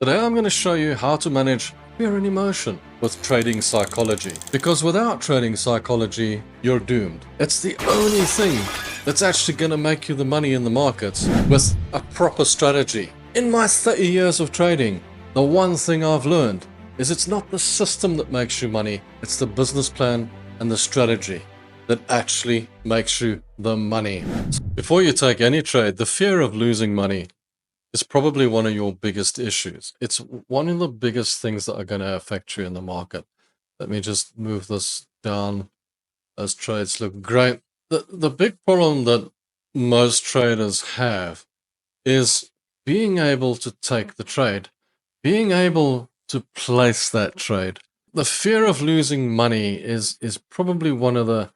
Today I'm going to show you how to manage fear and emotion with trading psychology. Because without trading psychology, you're doomed. It's the only thing that's actually going to make you the money in the markets with a proper strategy. In my 30 years of trading, the one thing I've learned is it's not the system that makes you money, it's the business plan and the strategy that actually makes you the money. Before you take any trade, the fear of losing money is probably one of your biggest issues. It's one of the biggest things that are going to affect you in the market. Let me just move this down. Those trades look great. The big problem that most traders have is being able to take the trade, being able to place that trade. The fear of losing money is probably one of the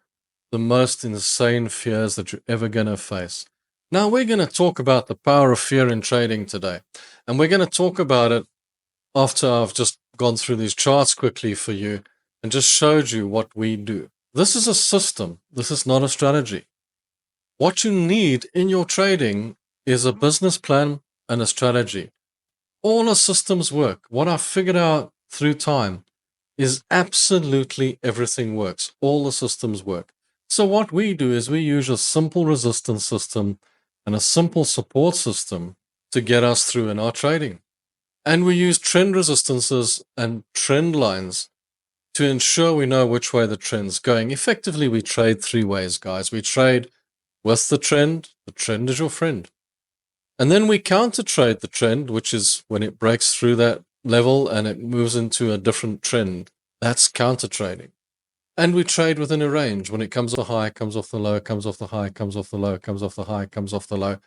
most insane fears that you're ever going to face. Now, we're going to talk about the power of fear in trading today. And we're going to talk about it after I've just gone through these charts quickly for you and just showed you what we do. This is a system. This is not a strategy. What you need in your trading is a business plan and a strategy. All the systems work. What I've figured out through time is absolutely everything works. All the systems work. So what we do is we use a simple resistance system and a simple support system to get us through in our trading. And we use trend resistances and trend lines to ensure we know which way the trend's going. Effectively, we trade three ways, guys. We trade with the trend is your friend. And then we counter trade the trend, which is when it breaks through that level and it moves into a different trend. That's counter trading. And we trade within a range. When it comes off the high, comes off the low, comes off the high, comes off the low, comes off the high, comes off the low,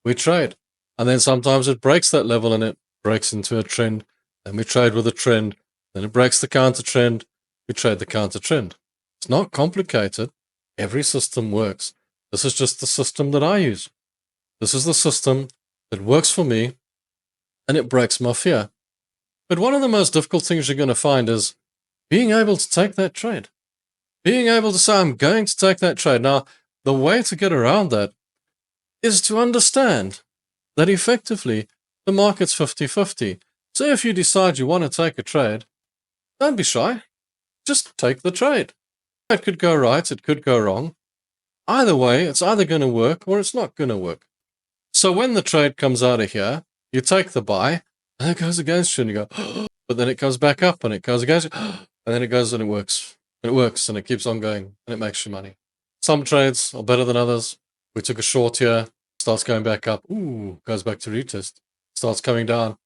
we trade. And then sometimes it breaks that level and it breaks into a trend. Then we trade with a trend. Then it breaks the counter trend. We trade the counter trend. It's not complicated. Every system works. This is just the system that I use. This is the system that works for me and it breaks my fear. But one of the most difficult things you're going to find is being able to take that trade. Being able to say, I'm going to take that trade. Now, the way to get around that is to understand that effectively the market's 50-50. So if you decide you want to take a trade, don't be shy. Just take the trade. It could go right, it could go wrong. Either way, it's either going to work or it's not going to work. So when the trade comes out of here, you take the buy, and it goes against you, and you go, oh, but then it comes back up, and it goes against you, and then it goes and it works. It works, and it keeps on going, and it makes you money. Some trades are better than others. We took a short here, starts going back up, ooh, goes back to retest, starts coming down,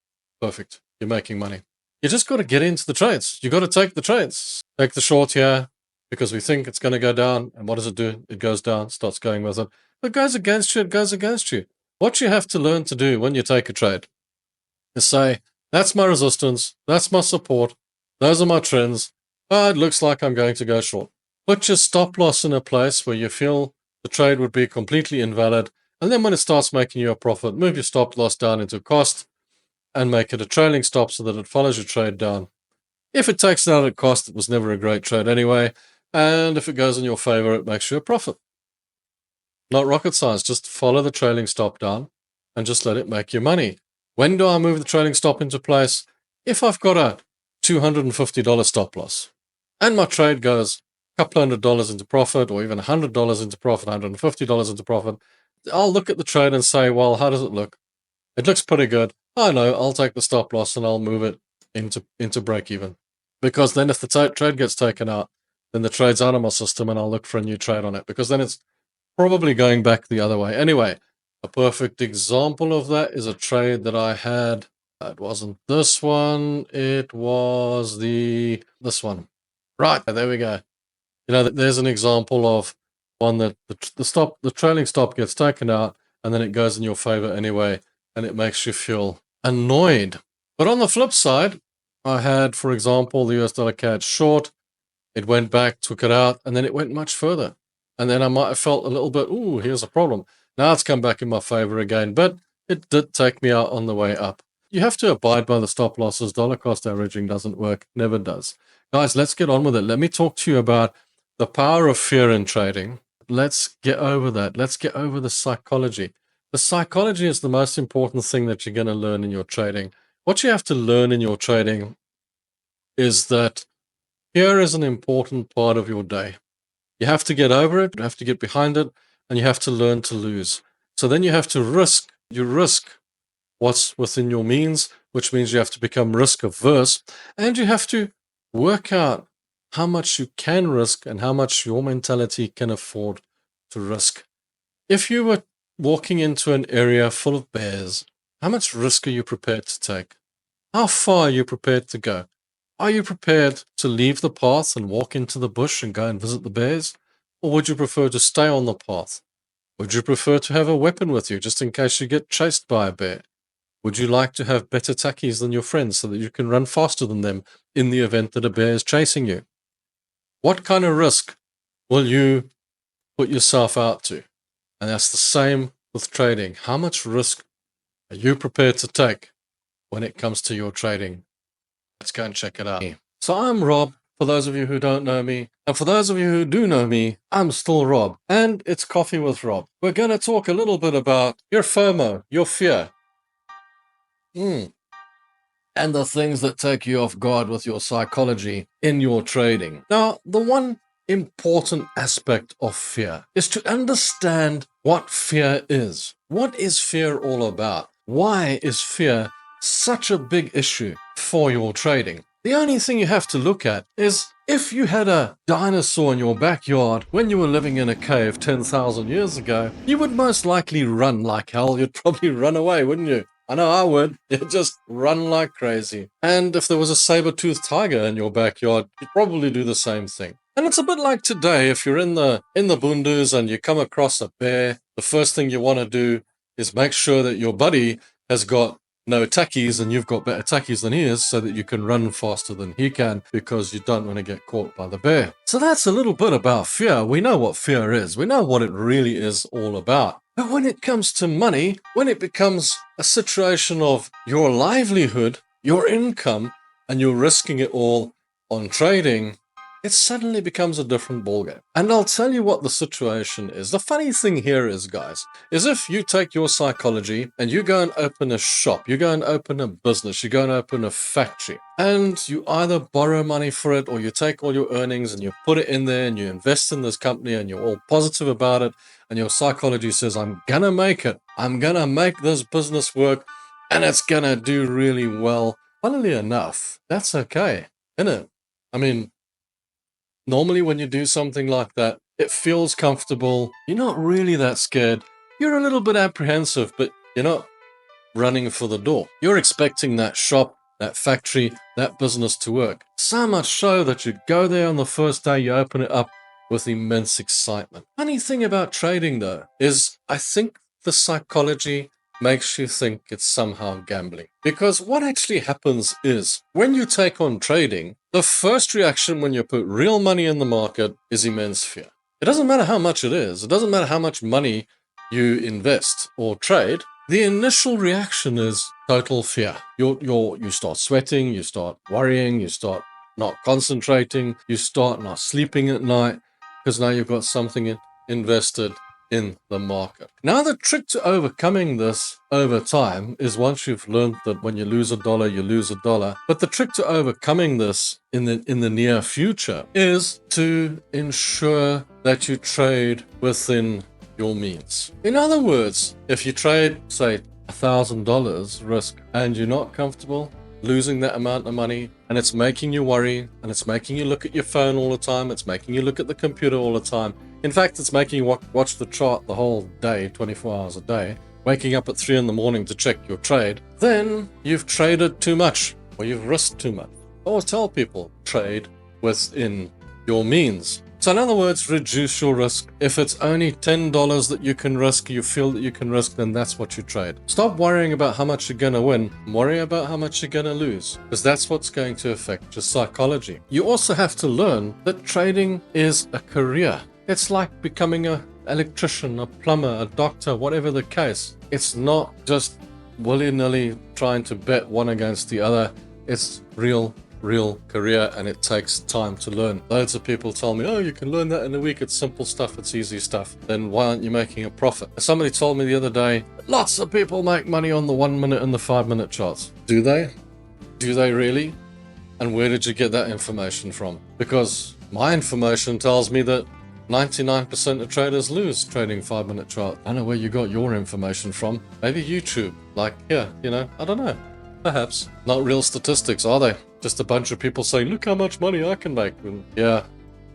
perfect, you're making money. You just got to get into the trades. You got to take the trades. Take the short here, because we think it's going to go down, and what does it do? It goes down, starts going with it. If it goes against you, it goes against you. What you have to learn to do when you take a trade is say, that's my resistance, that's my support, those are my trends. Oh, it looks like I'm going to go short. Put your stop loss in a place where you feel the trade would be completely invalid. And then when it starts making you a profit, move your stop loss down into cost and make it a trailing stop so that it follows your trade down. If it takes it out at cost, it was never a great trade anyway. And if it goes in your favor, it makes you a profit. Not rocket science, just follow the trailing stop down and just let it make you money. When do I move the trailing stop into place? If I've got a $250 stop loss and my trade goes a couple $100 into profit or even $100 into profit, $150 into profit, I'll look at the trade and say, well, how does it look? It looks pretty good. I know, I'll take the stop loss and I'll move it into break even. Because then if the trade gets taken out, then the trade's out of my system and I'll look for a new trade on it because then it's probably going back the other way. Anyway, a perfect example of that is a trade that I had. It wasn't this one. It was this one. Right, there we go. You know, there's an example of one that the trailing stop gets taken out and then it goes in your favor anyway and it makes you feel annoyed. But on the flip side, I had, for example, the US dollar CAD short. It went back, took it out, and then it went much further. And then I might have felt a little bit, ooh, here's a problem. Now it's come back in my favor again, but it did take me out on the way up. You have to abide by the stop losses. Dollar cost averaging doesn't work, never does. Guys, let's get on with it. Let me talk to you about the power of fear in trading. Let's get over that. Let's get over the psychology. The psychology is the most important thing that you're going to learn in your trading. What you have to learn in your trading is that fear is an important part of your day. You have to get over it, you have to get behind it, and you have to learn to lose. So then you have to risk. You risk what's within your means, which means you have to become risk averse, and you have to work out how much you can risk and how much your mentality can afford to risk. If you were walking into an area full of bears, how much risk are you prepared to take? How far are you prepared to go? Are you prepared to leave the path and walk into the bush and go and visit the bears? Or would you prefer to stay on the path? Would you prefer to have a weapon with you just in case you get chased by a bear? Would you like to have better tackies than your friends so that you can run faster than them in the event that a bear is chasing you? What kind of risk will you put yourself out to? And that's the same with trading. How much risk are you prepared to take when it comes to your trading? Let's go and check it out. So I'm Rob, for those of you who don't know me. And for those of you who do know me, I'm still Rob. And it's Coffee with Rob. We're going to talk a little bit about your FOMO, your fear. And the things that take you off guard with your psychology in your trading. Now, the one important aspect of fear is to understand what fear is. What is fear all about? Why is fear such a big issue for your trading? The only thing you have to look at is if you had a dinosaur in your backyard when you were living in a cave 10,000 years ago, you would most likely run like hell. You'd probably run away, wouldn't you? I know I would. You'd just run like crazy. And if there was a saber-toothed tiger in your backyard, you'd probably do the same thing. And it's a bit like today. If you're in the boondoos and you come across a bear, the first thing you want to do is make sure that your buddy has got no tackies and you've got better tackies than he is so that you can run faster than he can because you don't want to get caught by the bear. So that's a little bit about fear. We know what fear is. We know what it really is all about. But when it comes to money, when it becomes a situation of your livelihood, your income, and you're risking it all on trading, it suddenly becomes a different ballgame. And I'll tell you what the situation is. The funny thing here is, guys, is if you take your psychology and you go and open a shop, you go and open a business, you go and open a factory, and you either borrow money for it or you take all your earnings and you put it in there and you invest in this company and you're all positive about it and your psychology says, I'm gonna make it. I'm gonna make this business work and it's gonna do really well. Funnily enough, that's okay, isn't it? I mean, normally when you do something like that, it feels comfortable. You're not really that scared. You're a little bit apprehensive, but you're not running for the door. You're expecting that shop, that factory, that business to work. So much so that you go there on the first day, you open it up with immense excitement. Funny thing about trading though, is I think the psychology makes you think it's somehow gambling. Because what actually happens is, when you take on trading, the first reaction when you put real money in the market is immense fear. It doesn't matter how much it is. It doesn't matter how much money you invest or trade. The initial reaction is total fear. You start sweating, you start worrying, you start not concentrating, you start not sleeping at night, because now you've got something invested in the market. Now, the trick to overcoming this over time is, once you've learned that when you lose a dollar, you lose a dollar. But the trick to overcoming this in the near future is to ensure that you trade within your means. In other words, if you trade, say, $1,000 risk and you're not comfortable losing that amount of money, and it's making you worry, and it's making you look at your phone all the time, it's making you look at the computer all the time. In fact, it's making you watch the chart the whole day, 24 hours a day, waking up at 3 in the morning to check your trade, then you've traded too much, or you've risked too much. I always tell people, trade within your means. So in other words, reduce your risk. If it's only $10 that you can risk, you feel that you can risk, then that's what you trade. Stop worrying about how much you're going to win. Worry about how much you're going to lose, because that's what's going to affect your psychology. You also have to learn that trading is a career. It's like becoming an electrician, a plumber, a doctor, whatever the case. It's not just willy-nilly trying to bet one against the other. It's real career, and it takes time to learn. Loads of people tell me, oh, you can learn that in a week. It's simple stuff. It's easy stuff. Then why aren't you making a profit? Somebody told me the other day, Lots of people make money on the 1 minute and the 5 minute charts. Do they? Do they really? And where did you get that information from? Because my information tells me that 99% of traders lose trading 5 minute chart. I don't know where you got your information from. Maybe YouTube. Like, yeah, I don't know. Perhaps. Not real statistics, are they? Just a bunch of people saying, look how much money I can make. And yeah,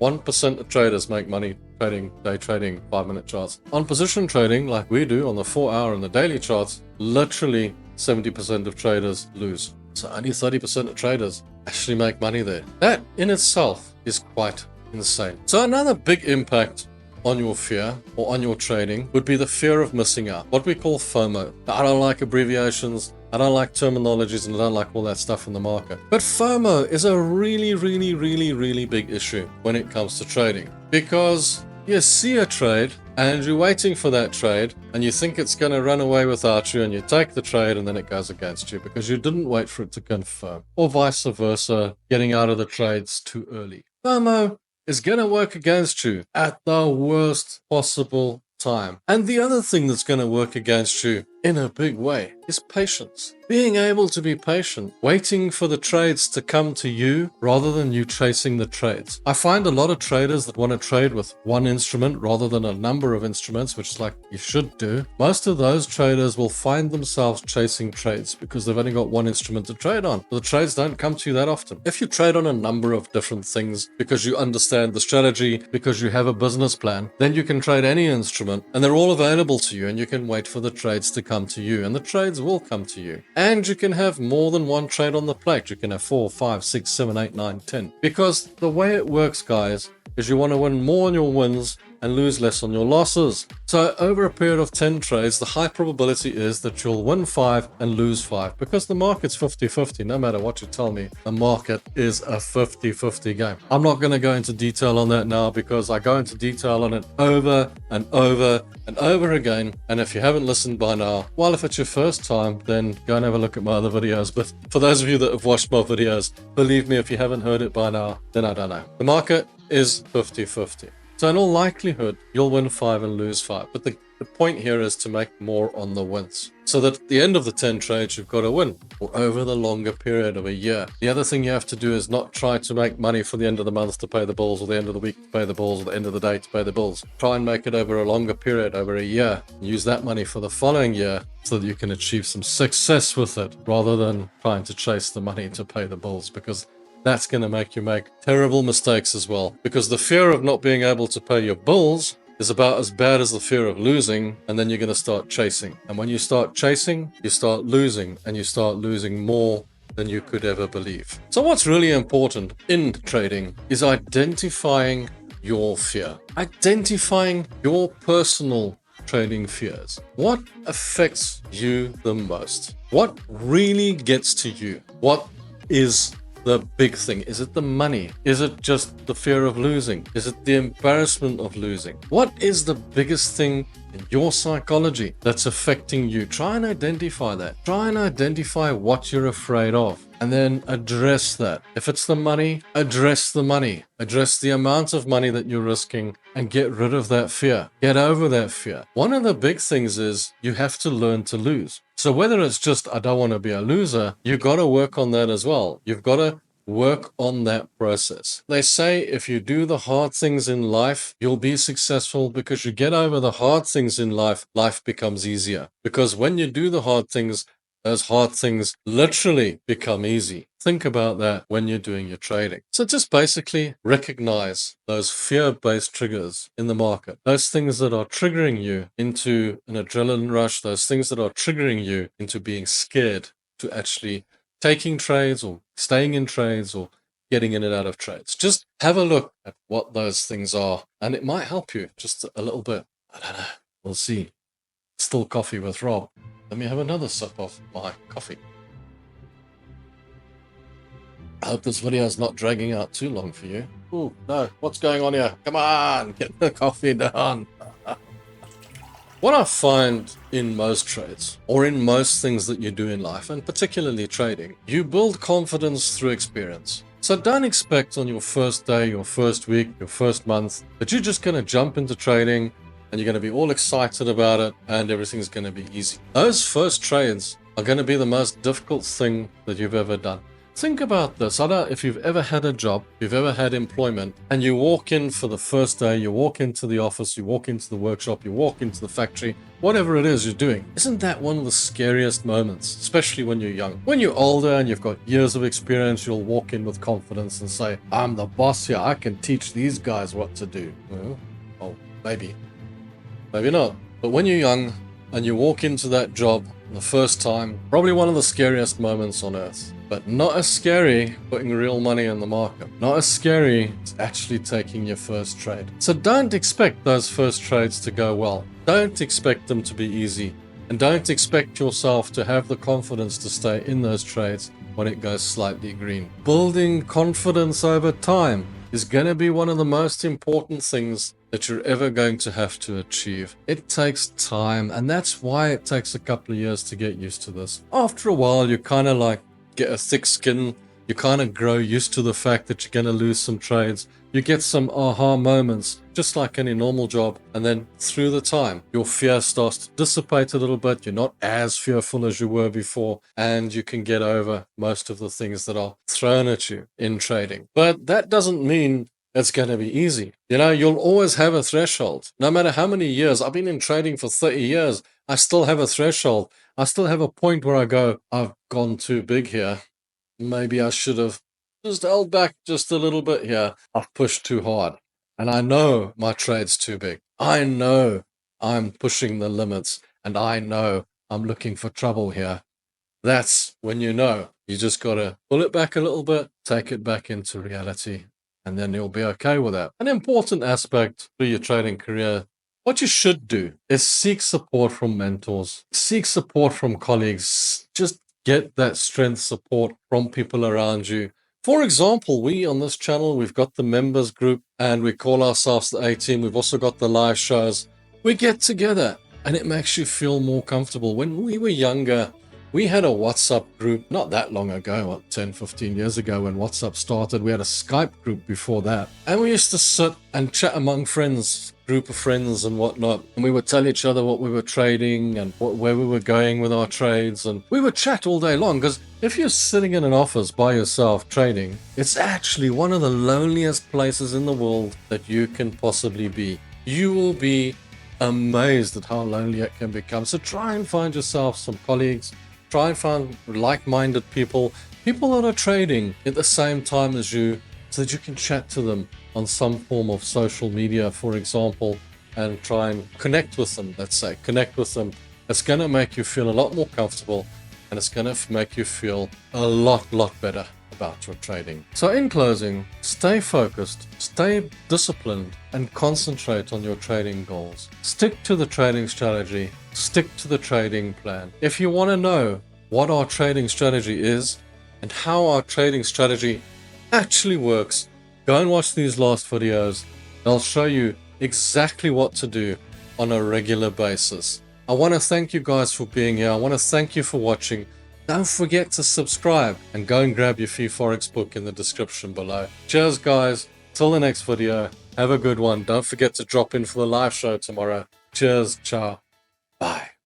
1% of traders make money day trading 5 minute charts. On position trading, like we do on the 4 hour and the daily charts, literally 70% of traders lose. So only 30% of traders actually make money there. That in itself is quite insane. So another big impact on your fear or on your trading would be the fear of missing out, what we call FOMO. I don't like abbreviations, I don't like terminologies, and I don't like all that stuff in the market. But FOMO is a really big issue when it comes to trading, because you see a trade and you're waiting for that trade and you think it's going to run away without you, and you take the trade and then it goes against you because you didn't wait for it to confirm, or vice versa, getting out of the trades too early. FOMO is going to work against you at the worst possible time. And the other thing that's going to work against you in a big way is patience. Being able to be patient, waiting for the trades to come to you rather than you chasing the trades. I find a lot of traders that want to trade with one instrument rather than a number of instruments, which is like you should do. Most of those traders will find themselves chasing trades because they've only got one instrument to trade on. The trades don't come to you that often. If you trade on a number of different things because you understand the strategy, because you have a business plan, then you can trade any instrument and they're all available to you, and you can wait for the trades to come to you, and the trades will come to you. And you can have more than one trade on the plate. You can have 4, 5, 6, 7, 8, 9, 10. Because the way it works, guys, is you want to win more on your wins and lose less on your losses. So over a period of 10 trades, the high probability is that you'll win 5 and lose 5, because the market's 50-50. No matter what you tell me, the market is a 50-50 game. I'm not going to go into detail on that now, because I go into detail on it over and over and over again. And if you haven't listened by now, well, if it's your first time, then go and have a look at my other videos. But for those of you that have watched my videos, believe me, if you haven't heard it by now, then I don't know. The market is 50-50. So in all likelihood, you'll win 5 and lose 5. But the point here is to make more on the wins, so that at the end of the 10 trades, you've got to win, or over the longer period of a year. The other thing you have to do is not try to make money for the end of the month to pay the bills, or the end of the week to pay the bills, or the end of the day to pay the bills. Try and make it over a longer period, over a year. Use that money for the following year so that you can achieve some success with it, rather than trying to chase the money to pay the bills, because that's going to make you make terrible mistakes as well. Because the fear of not being able to pay your bills is about as bad as the fear of losing, and then you're going to start chasing. And when you start chasing, you start losing, and you start losing more than you could ever believe. So what's really important in trading is identifying your fear, identifying your personal trading fears. What affects you the most? What really gets to you? What is the big thing? Is it the money? Is it just the fear of losing? Is it the embarrassment of losing? What is the biggest thing in your psychology that's affecting you? Try and identify that. Try and identify what you're afraid of, and then address that. If it's the money, address the money. Address the amount of money that you're risking and get rid of that fear. Get over that fear. One of the big things is you have to learn to lose. So whether it's just, I don't want to be a loser, you've got to work on that as well. You've got to work on that process. They say if you do the hard things in life, you'll be successful, because you get over the hard things in life, life becomes easier. Because when you do the hard things, those hard things literally become easy. Think about that when you're doing your trading. So just basically recognize those fear-based triggers in the market, those things that are triggering you into an adrenaline rush, those things that are triggering you into being scared to actually taking trades or staying in trades or getting in and out of trades. Just have a look at what those things are, and it might help you just a little bit. I don't know. We'll see. Still coffee with Rob. Let me have another sip of my coffee. I hope this video is not dragging out too long for you. Oh, no. What's going on here? Come on, get the coffee done. What I find in most trades, or in most things that you do in life, and particularly trading, you build confidence through experience. So don't expect on your first day, your first week, your first month, that you're just going to jump into trading and you're going to be all excited about it, and everything's going to be easy. Those first trades are going to be the most difficult thing that you've ever done. Think about this. I don't know if you've ever had a job, if you've ever had employment, and you walk in for the first day, you walk into the office, you walk into the workshop, you walk into the factory, whatever it is you're doing. Isn't that one of the scariest moments, especially when you're young? When you're older and you've got years of experience, you'll walk in with confidence and say, I'm the boss here, I can teach these guys what to do. Oh, maybe not. But when you're young and you walk into that job the first time, probably one of the scariest moments on earth. But not as scary putting real money in the market. Not as scary as actually taking your first trade. So don't expect those first trades to go well. Don't expect them to be easy. And don't expect yourself to have the confidence to stay in those trades when it goes slightly green. Building confidence over time is going to be one of the most important things that you're ever going to have to achieve. It takes time, and that's why it takes a couple of years to get used to this. After a while, you kind of like get a thick skin. You kind of grow used to the fact that you're going to lose some trades. You get some aha moments, just like any normal job. And then through the time, your fear starts to dissipate a little bit. You're not as fearful as you were before, and you can get over most of the things that are thrown at you in trading. But that doesn't mean it's going to be easy. You know, you'll always have a threshold. No matter how many years, I've been in trading for 30 years, I still have a threshold. I still have a point where I go, I've gone too big here. Maybe I should have just held back just a little bit here. I've pushed too hard. And I know my trade's too big. I know I'm pushing the limits, and I know I'm looking for trouble here. That's when you know. You just got to pull it back a little bit, take it back into reality, and then you'll be okay with that. An important aspect for your trading career, what you should do is seek support from mentors, seek support from colleagues. Just get that strength support from people around you. For example, we on this channel, we've got the members group and we call ourselves the A-Team. We've also got the live shows. We get together and it makes you feel more comfortable. When we were younger, we had a WhatsApp group not that long ago, 10, 15 years ago when WhatsApp started. We had a Skype group before that. And we used to sit and chat among friends, group of friends and whatnot. And we would tell each other what we were trading and where we were going with our trades. And we would chat all day long, because if you're sitting in an office by yourself trading, it's actually one of the loneliest places in the world that you can possibly be. You will be amazed at how lonely it can become. So try and find yourself some colleagues. Try and find like-minded people that are trading at the same time as you, so that you can chat to them on some form of social media, for example, and try and connect with them, let's say. Connect with them. It's going to make you feel a lot more comfortable, and it's going to make you feel a lot better about your trading. So in closing, stay focused, stay disciplined, and concentrate on your trading goals. Stick to the trading strategy, stick to the trading plan. If you want to know what our trading strategy is and how our trading strategy actually works, go and watch these last videos. They'll show you exactly what to do on a regular basis. I want to thank you guys for being here. I want to thank you for watching. Don't forget to subscribe and go and grab your free Forex book in the description below. Cheers, guys. Till the next video. Have a good one. Don't forget to drop in for the live show tomorrow. Cheers. Ciao.